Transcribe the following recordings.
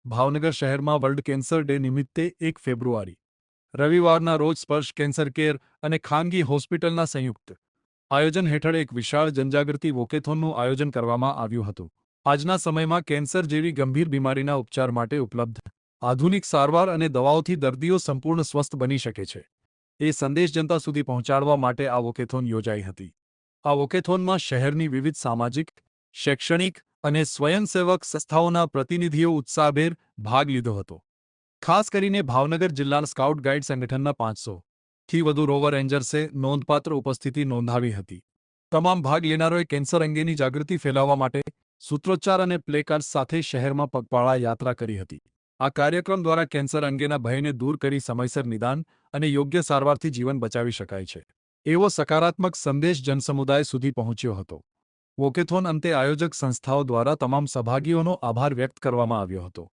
ભાવનગર શહેરમાં world cancer day નિમિત્તે 1 ફેબ્રુઆરી રવિવારના રોજ સ્પર્શ કેન્સર કેર અને ખાનગી હોસ્પિટલના સંયુક્ત આયોજન હેઠળ એક વિશાળ જનજાગૃતિ વોકેથોનનું આયોજન કરવામાં આવ્યું હતું। આજના સમયમાં કેન્સર જેવી ગંભીર બીમારીના ઉપચાર માટે ઉપલબ્ધ આધુનિક સારવાર અને દવાઓથી દર્દીઓ સંપૂર્ણ સ્વસ્થ બની શકે છે એ સંદેશ જનતા સુધી પહોંચાડવા માટે આ વોકેથોન યોજાઈ હતી। આ વોકેથોનમાં શહેરની વિવિધ સામાજિક, શૈક્ષણિક અને સ્વયંસેવક સંસ્થાઓના પ્રતિનિધિઓ ઉત્સાહભેર ભાગ લીધો હતો। ખાસ કરીને ભાવનગર જિલ્લાના સ્કાઉટ ગાઈડ સંગઠનના 500થી વધુ રોવર રેન્જર્સે નોંધપાત્ર ઉપસ્થિતિ નોંધાવી હતી। તમામ ભાગ લેનારોએ કેન્સર અંગેની જાગૃતિ ફેલાવવા માટે સૂત્રોચ્ચાર અને પ્લેકાર્ડ્સ સાથે શહેરમાં પગપાળા યાત્રા કરી હતી। આ કાર્યક્રમ દ્વારા કેન્સર અંગેના ભયને દૂર કરી સમયસર નિદાન અને યોગ્ય સારવારથી જીવન બચાવી શકાય છે એવો સકારાત્મક સંદેશ જનસમુદાય સુધી પહોંચ્યો હતો। વોકેથોન અંતે આયોજક સંસ્થાઓ દ્વારા તમામ સહભાગીઓનો આભાર વ્યક્ત કરવામાં આવ્યો હતો।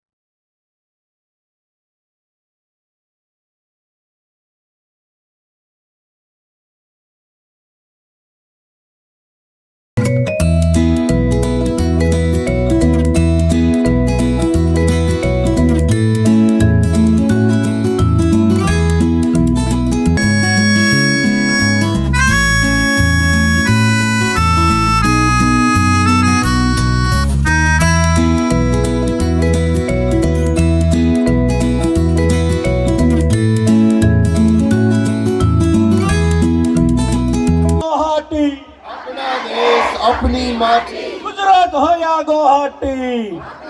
अपनी माटी गुजरात हो या गुवाहाटी।